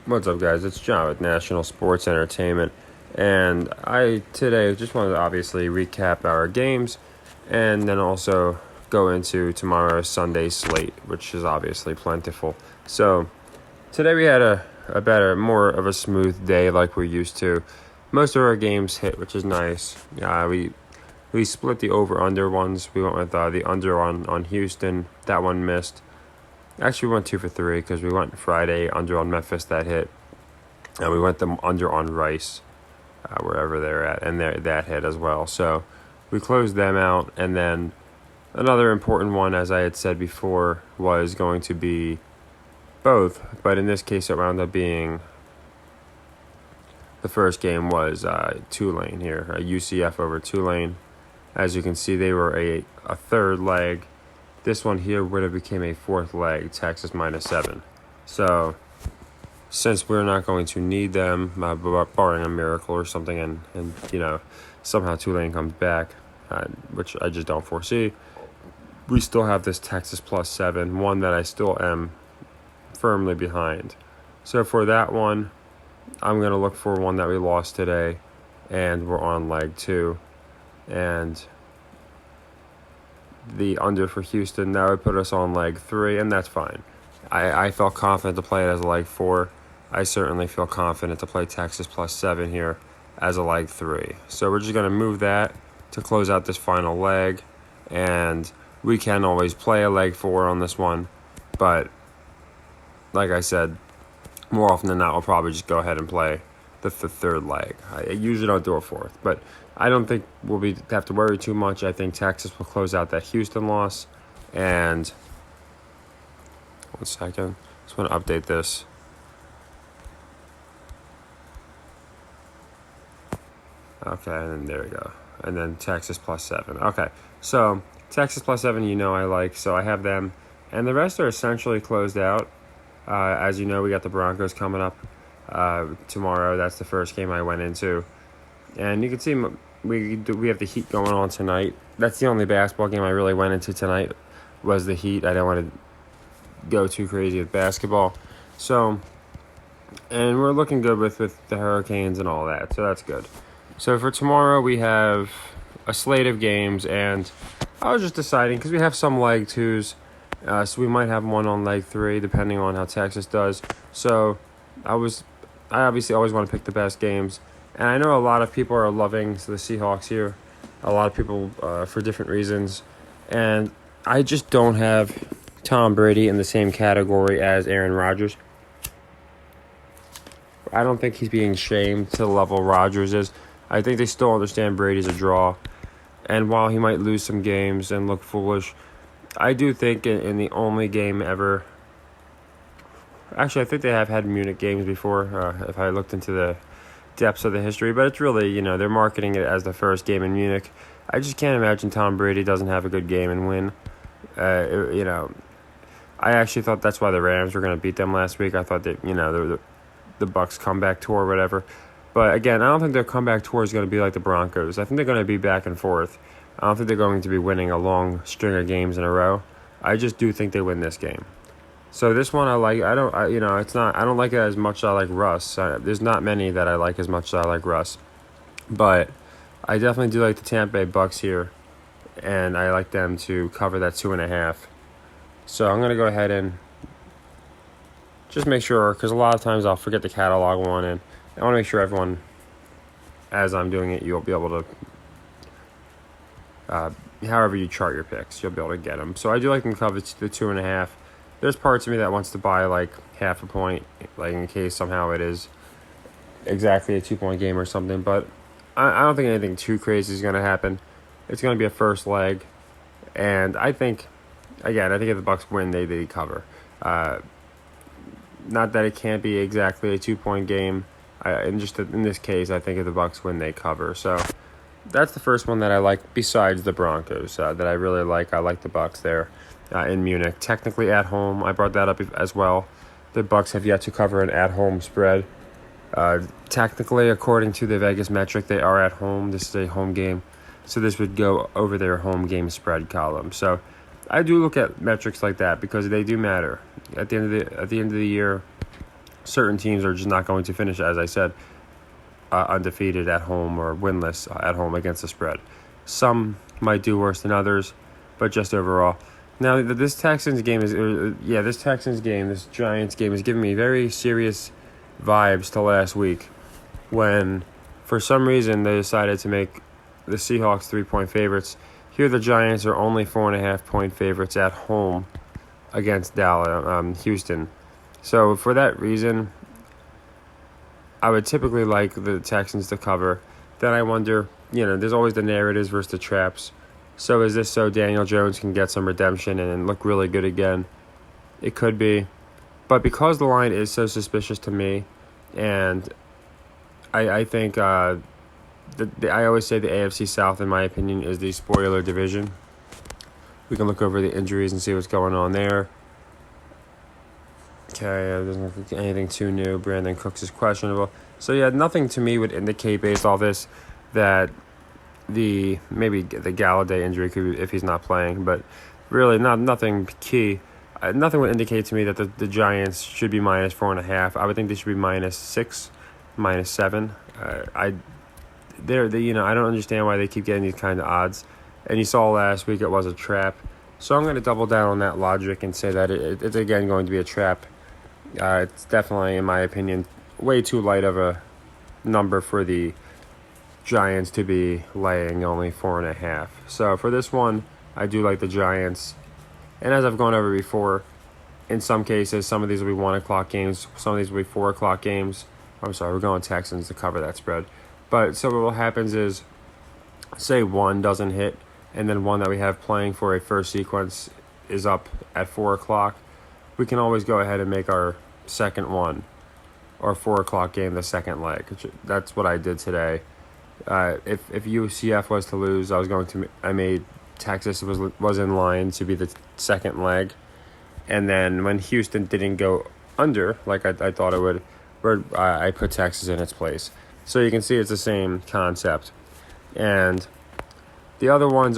What's up, guys? It's John with National Sports Entertainment, and I today just wanted to obviously recap our games and then also go into tomorrow's Sunday slate, which is obviously plentiful. So, today we had a better, more of a smooth day like we're used to. Most of our games hit, which is nice. We split the over-under ones. We went with the under on Houston. That one missed. Actually, we went 2 for 3 because we went Friday under on Memphis, that hit. And we went the under on Rice, wherever they're at, and that hit as well. So we closed them out. And then another important one, as I had said before, was going to be both. But in this case, it wound up being the first game was Tulane here, a UCF over Tulane. As you can see, they were a third leg. This one here would have became a fourth leg, Texas -7. So, since we're not going to need them, barring a miracle or something, and somehow Tulane comes back, which I just don't foresee, we still have this Texas +7, one that I still am firmly behind. So for that one, I'm going to look for one that we lost today, and we're on leg 2. And the under for Houston, that would put us on leg 3, and that's fine. I felt confident to play it as a leg 4. I certainly feel confident to play Texas +7 here as a leg 3. So we're just going to move that to close out this final leg, and we can always play a leg 4 on this one, but like I said, more often than not, we'll probably just go ahead and play the third leg. I usually don't do a fourth, but I don't think we'll have to worry too much. I think Texas will close out that Houston loss. And 1 second, just want to update this. Okay, and then there we go. And then Texas +7. Okay, so Texas +7, I like, so I have them. And the rest are essentially closed out. As you know, we got the Broncos coming up tomorrow. That's the first game I went into. And you can see we have the Heat going on tonight. That's the only basketball game I really went into tonight was the Heat. I didn't want to go too crazy with basketball. So, and we're looking good with the Hurricanes and all that. So that's good. So for tomorrow, we have a slate of games. And I was just deciding, because we have some leg 2s. So we might have one on leg 3, depending on how Texas does. So I obviously always want to pick the best games. And I know a lot of people are loving the Seahawks here. A lot of people for different reasons. And I just don't have Tom Brady in the same category as Aaron Rodgers. I don't think he's being shamed to the level Rodgers is. I think they still understand Brady's a draw. And while he might lose some games and look foolish, I do think in the only game ever... Actually, I think they have had Munich games before, if I looked into the depths of the history, but it's really, they're marketing it as the first game in Munich. I just can't imagine Tom Brady doesn't have a good game and win. I actually thought that's why the Rams were going to beat them last week. I thought that, the Bucs comeback tour or whatever. But again, I don't think their comeback tour is going to be like the Broncos. I think they're going to be back and forth. I don't think they're going to be winning a long string of games in a row. I just do think they win this game. So this one I like. I don't like it as much as I like Russ. There's not many that I like as much as I like Russ, but I definitely do like the Tampa Bay Bucs here, and I like them to cover that 2.5. So I'm gonna go ahead and just make sure, because a lot of times I'll forget to catalog one, and I want to make sure everyone, as I'm doing it, you'll be able to, however you chart your picks, you'll be able to get them. So I do like them to cover the 2.5. There's parts of me that wants to buy like half a point, like in case somehow it is exactly a 2-point game or something. But I don't think anything too crazy is going to happen. It's going to be a first leg. And I think if the Bucs win, they cover. Not that it can't be exactly a 2-point game. In this case, I think if the Bucs win, they cover. So that's the first one that I like besides the Broncos that I really like. I like the Bucs there. In Munich, technically at home. I brought that up as well. The Bucs have yet to cover an at-home spread. Technically, according to the Vegas metric, they are at home. This is a home game, so this would go over their home game spread column. So I do look at metrics like that because they do matter. At the end of the year, certain teams are just not going to finish, as I said, undefeated at home or winless at home against the spread. Some might do worse than others, but just overall. Now, this Texans game, this Giants game is giving me very serious vibes to last week when, for some reason, they decided to make the Seahawks 3-point favorites. Here, the Giants are only 4.5-point favorites at home against Houston. So, for that reason, I would typically like the Texans to cover. Then I wonder, there's always the narratives versus the traps. So is this so Daniel Jones can get some redemption and look really good again? It could be. But because the line is so suspicious to me, and I think I always say the AFC South, in my opinion, is the spoiler division. We can look over the injuries and see what's going on there. Okay, doesn't look like anything too new. Brandon Cooks is questionable. So yeah, nothing to me would indicate based off this that maybe the Galladay injury could be if he's not playing, but really nothing key. Nothing would indicate to me that the Giants should be minus 4.5. I would think they should be -6, -7. I don't understand why they keep getting these kind of odds. And you saw last week it was a trap. So I'm going to double down on that logic and say that it's again going to be a trap. It's definitely, in my opinion, way too light of a number for the Giants to be laying only 4.5. So for this one, I do like the Giants. And as I've gone over before, in some cases, some of these will be 1 o'clock games. Some of these will be 4 o'clock games. I'm sorry, we're going Texans to cover that spread. But so what happens is, say one doesn't hit, and then one that we have playing for a first sequence is up at 4 o'clock. We can always go ahead and make our second one, or 4 o'clock game, the second leg. That's what I did today. If UCF was to lose, I made Texas was in line to be the second leg, and then when Houston didn't go under like I thought it would, I put Texas in its place. So you can see it's the same concept, and the other ones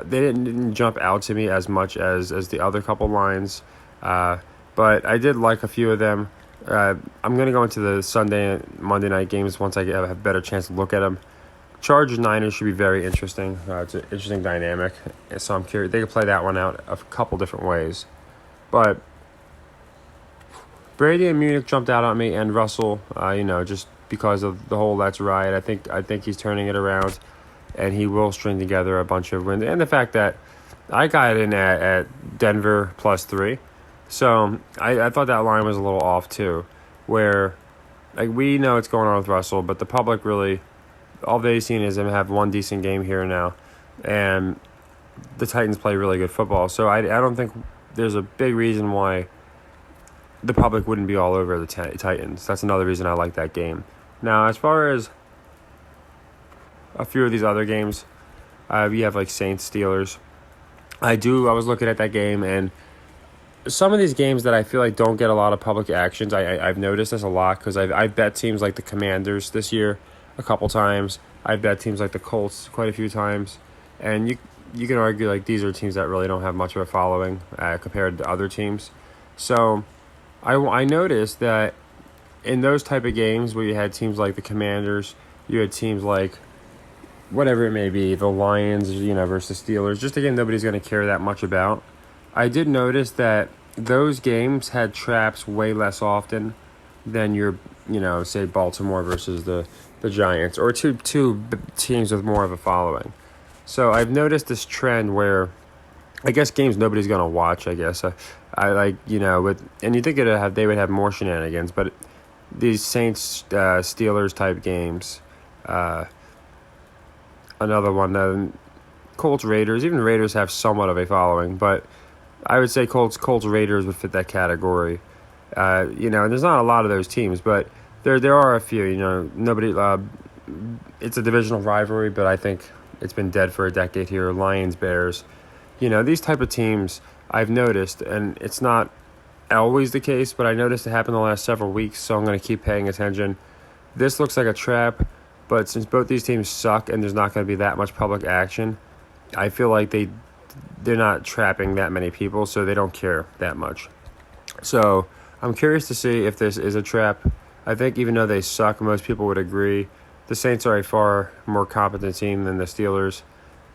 they didn't jump out to me as much as the other couple lines, but I did like a few of them. I'm going to go into the Sunday and Monday night games once I have a better chance to look at them. Chargers-Niners should be very interesting. It's an interesting dynamic, so I'm curious. They could play that one out a couple different ways. But Brady and Munich jumped out on me, and Russell, just because of the whole "let's ride." I think he's turning it around, and he will string together a bunch of wins. And the fact that I got in at Denver +3. So I thought that line was a little off too, where we know what's going on with Russell, but the public really, all they've seen is him have one decent game here and now, and the Titans play really good football. So I don't think there's a big reason why the public wouldn't be all over the Titans. That's another reason I like that game. Now, as far as a few of these other games, we have Saints, Steelers. I was looking at that game, and some of these games that I feel like don't get a lot of public actions, I've noticed this a lot because I've bet teams like the Commanders this year a couple times. I've bet teams like the Colts quite a few times. And you can argue these are teams that really don't have much of a following compared to other teams. So I noticed that in those type of games where you had teams like the Commanders, you had teams like whatever it may be, the Lions, versus Steelers, just again, nobody's going to care that much about. I did notice that those games had traps way less often than your, say Baltimore versus the Giants, or two teams with more of a following. So I've noticed this trend where, I guess games nobody's gonna watch. I guess I and you think they would have more shenanigans, but these Saints Steelers type games, another one, Colts Raiders. Even Raiders have somewhat of a following, but I would say Colts Raiders would fit that category. And there's not a lot of those teams, but there are a few. Nobody. It's a divisional rivalry, but I think it's been dead for a decade here. Lions, Bears. These type of teams I've noticed, and it's not always the case, but I noticed it happened the last several weeks, so I'm going to keep paying attention. This looks like a trap, but since both these teams suck and there's not going to be that much public action, I feel like they're not trapping that many people, so they don't care that much. So I'm curious to see if this is a trap. I think even though they suck, most people would agree the Saints are a far more competent team than the Steelers.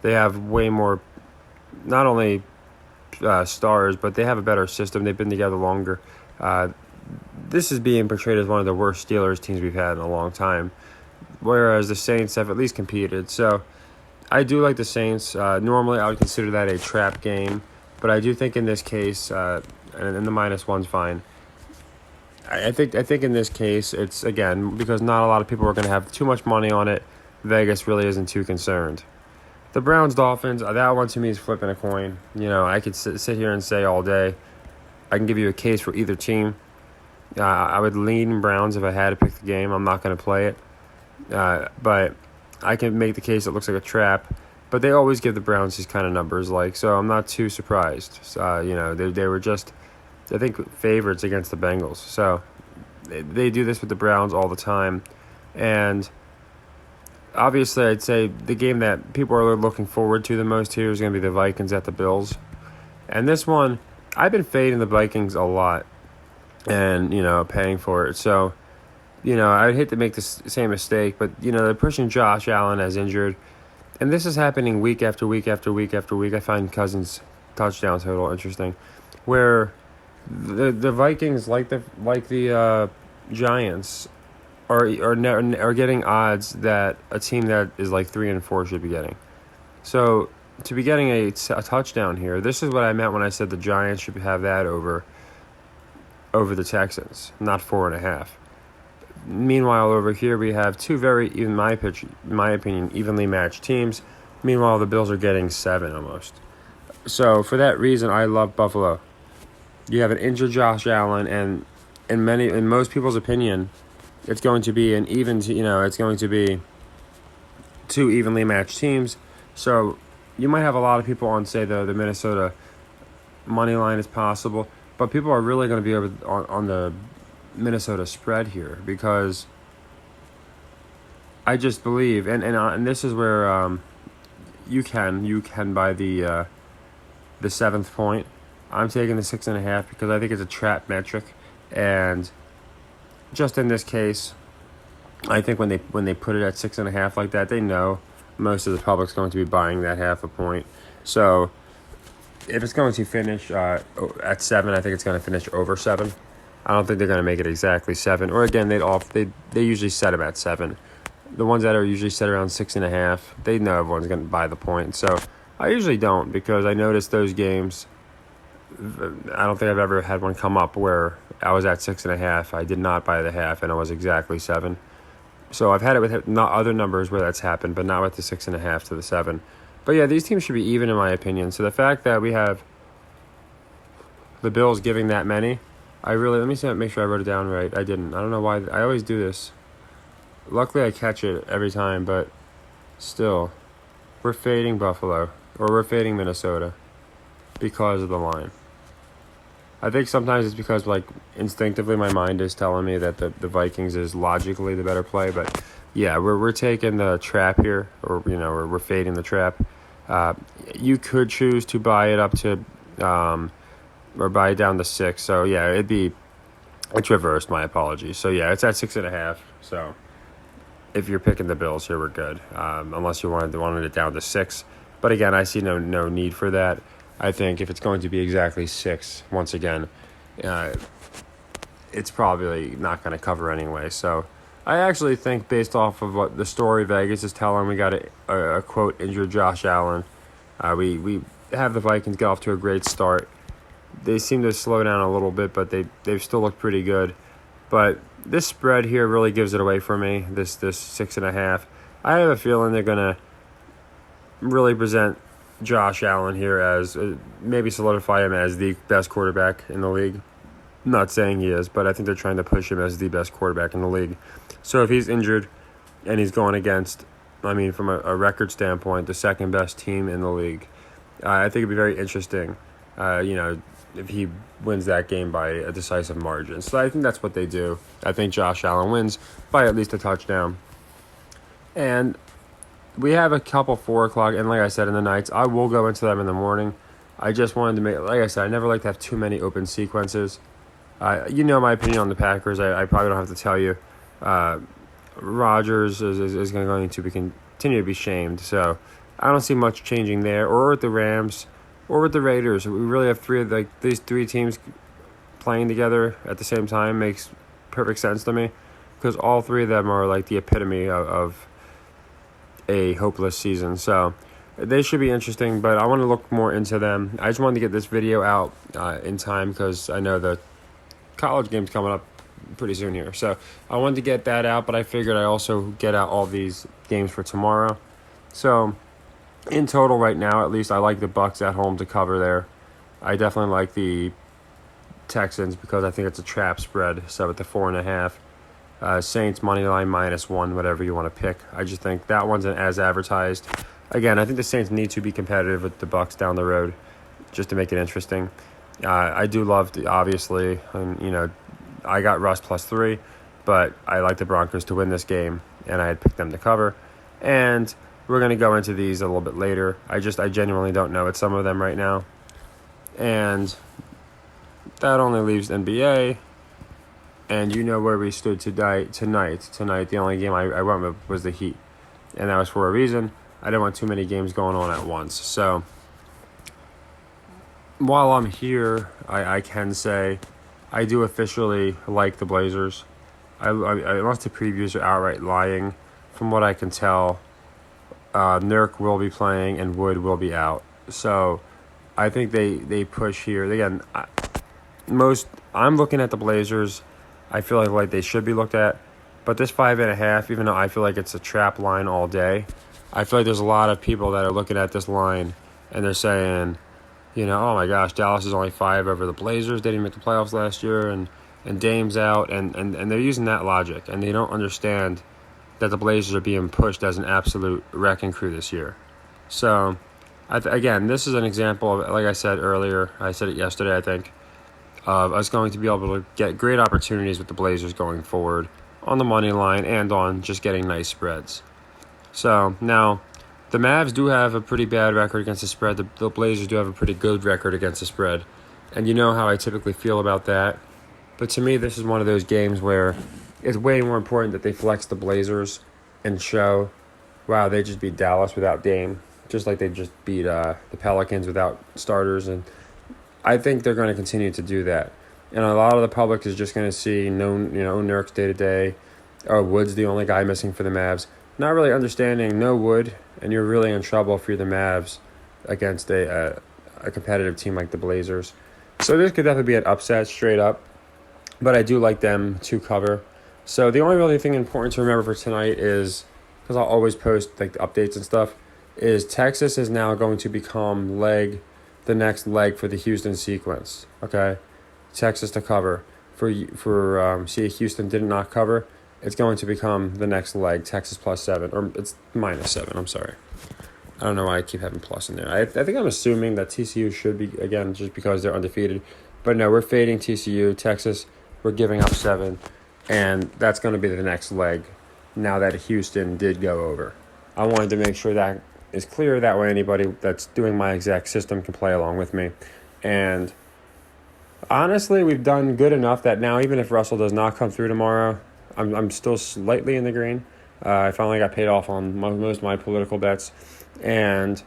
They have way more, not only stars, but they have a better system. They've been together longer. This is being portrayed as one of the worst Steelers teams we've had in a long time, whereas the Saints have at least competed. So I do like the Saints. Normally, I would consider that a trap game, but I do think in this case, and the -1's fine. I think in this case, it's, again, because not a lot of people are going to have too much money on it, Vegas really isn't too concerned. The Browns-Dolphins, that one to me is flipping a coin. I could sit here and say all day, I can give you a case for either team. I would lean Browns if I had to pick the game. I'm not going to play it. But I can make the case it looks like a trap. But they always give the Browns these kind of numbers, so I'm not too surprised. They were just, I think, favorites against the Bengals. So they do this with the Browns all the time. And obviously, I'd say the game that people are looking forward to the most here is going to be the Vikings at the Bills. And this one, I've been fading the Vikings a lot and, paying for it. So, I'd hate to make the same mistake, but, they're pushing Josh Allen as injured. And this is happening week after week after week after week. I find Cousins' touchdown total interesting, where the Vikings, like the Giants, are getting odds that a team that is like 3-4 should be getting. So to be getting a touchdown here, this is what I meant when I said the Giants should have that over the Texans, not 4.5. Meanwhile, over here we have two very, in my opinion, evenly matched teams. Meanwhile, the Bills are getting 7 almost. So for that reason, I love Buffalo. You have an injured Josh Allen, and in most people's opinion, it's going to be it's going to be two evenly matched teams. So you might have a lot of people on, say, the Minnesota money line is possible, but people are really going to be on the Minnesota spread here, because I just believe, and this is where you can buy the 7th point. I'm taking the 6.5 because I think it's a trap metric, and just in this case, I think when they put it at 6.5 like that, they know most of the public's going to be buying that half a point. So if it's going to finish at 7, I think it's going to finish over 7. I don't think they're going to make it exactly 7. Or again, they usually set them at 7. The ones that are usually set around 6.5, they know everyone's going to buy the point. So I usually don't, because I noticed those games. I don't think I've ever had one come up where I was at 6.5. I did not buy the half, and it was exactly 7. So I've had it with not other numbers where that's happened, but not with the 6.5 to the 7. But yeah, these teams should be even in my opinion. So the fact that we have the Bills giving that many, let me see, make sure I wrote it down right. I didn't. I don't know why. I always do this. Luckily, I catch it every time, but still, we're fading Buffalo, or we're fading Minnesota because of the line. I think sometimes it's because, instinctively my mind is telling me that the Vikings is logically the better play. But, yeah, we're taking the trap here, or, we're fading the trap. You could choose to buy it up to or buy it down to 6. So, yeah, it's reversed, my apologies. So, yeah, it's at 6.5. So, if you're picking the Bills here, we're good, unless you wanted it down to 6. But, again, I see no need for that. I think if it's going to be exactly 6, once again, it's probably not going to cover anyway. So I actually think, based off of what the story Vegas is telling, we got a quote, injured Josh Allen. We have the Vikings get off to a great start. They seem to slow down a little bit, but they've still looked pretty good. But this spread here really gives it away for me, this 6.5. I have a feeling they're going to really present Josh Allen here as maybe solidify him as the best quarterback in the league. I'm not saying he is, but I think they're trying to push him as the best quarterback in the league. So if he's injured and he's going against, from a record standpoint, the second best team in the league, I think it'd be very interesting, if he wins that game by a decisive margin. So I think that's what they do. I think Josh Allen wins by at least a touchdown. And we have a couple 4 o'clock, and like I said, in the nights, I will go into them in the morning. I just wanted to make, like I said, I never like to have too many open sequences. You know my opinion on the Packers. I probably don't have to tell you. Rodgers is going to continue to be shamed. So I don't see much changing there, or with the Rams, or with the Raiders. We really have these three teams playing together at the same time makes perfect sense to me, because all three of them are like the epitome of a hopeless season. So they should be interesting, but I want to look more into them. I just wanted to get this video out in time because I know the college game's coming up pretty soon here. So I wanted to get that out, but I figured I also get out all these games for tomorrow. So in total right now, at least, I like the Bucs at home to cover there. I definitely like the Texans because I think it's a trap spread. So at the 4.5, Saints money line -1, whatever you want to pick. I just think that one's as advertised. Again, I think the Saints need to be competitive with the Bucs down the road, just to make it interesting. I do love, obviously, I got Russ +3, but I like the Broncos to win this game, and I had picked them to cover. And we're going to go into these a little bit later. I genuinely don't know at some of them right now. And that only leaves NBA. And you know where we stood tonight. Tonight, the only game I went with was the Heat. And that was for a reason. I didn't want too many games going on at once. So while I'm here, I can say I do officially like the Blazers. Unless the previews are outright lying, from what I can tell, Nurk will be playing and Wood will be out. So I think they push here. Again, I'm looking at the Blazers. I feel like they should be looked at. But this 5.5, even though I feel like it's a trap line all day, I feel like there's a lot of people that are looking at this line and they're saying, oh my gosh, Dallas is only 5 over the Blazers. They didn't make the playoffs last year, and Dame's out, and they're using that logic, and they don't understand that the Blazers are being pushed as an absolute wrecking crew this year. So, again, this is an example of, like I said earlier, I said it yesterday, I think, of us going to be able to get great opportunities with the Blazers going forward on the money line and on just getting nice spreads. So, now, the Mavs do have a pretty bad record against the spread. The Blazers do have a pretty good record against the spread. And you know how I typically feel about that. But to me, this is one of those games where it's way more important that they flex the Blazers and show, wow, they just beat Dallas without Dame, just like they just beat the Pelicans without starters. And I think they're going to continue to do that. And a lot of the public is just going to see Nurk's day-to-day. Oh, Wood's the only guy missing for the Mavs. Not really understanding no Wood, and you're really in trouble if you're the Mavs against a competitive team like the Blazers. So this could definitely be an upset straight up, but I do like them to cover. So the only really thing important to remember for tonight is, because I'll always post like the updates and stuff, is Texas is now going to become the next leg for the Houston sequence. Okay, Texas to cover see Houston did not cover. It's going to become the next leg, Texas +7, or it's -7, I'm sorry. I don't know why I keep having plus in there. I think I'm assuming that TCU should be, again, just because they're undefeated. But no, we're fading TCU. Texas, we're giving up 7, and that's going to be the next leg now that Houston did go over. I wanted to make sure that is clear. That way anybody that's doing my exact system can play along with me. And honestly, we've done good enough that now even if Russell does not come through tomorrow, I'm still slightly in the green. I finally got paid off on most of my political bets. And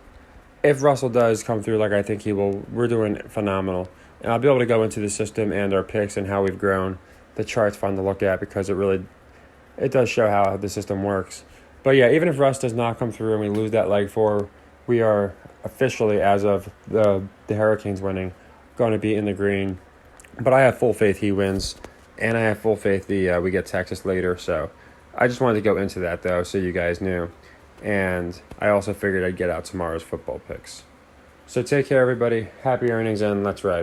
if Russell does come through like I think he will, we're doing phenomenal. And I'll be able to go into the system and our picks and how we've grown. The chart's fun to look at because it does show how the system works. But yeah, even if Russ does not come through and we lose that leg 4, we are officially, as of the Hurricanes winning, going to be in the green. But I have full faith he wins. And I have full faith we get Texas later. So I just wanted to go into that, though, so you guys knew. And I also figured I'd get out tomorrow's football picks. So take care, everybody. Happy earnings, and let's ride.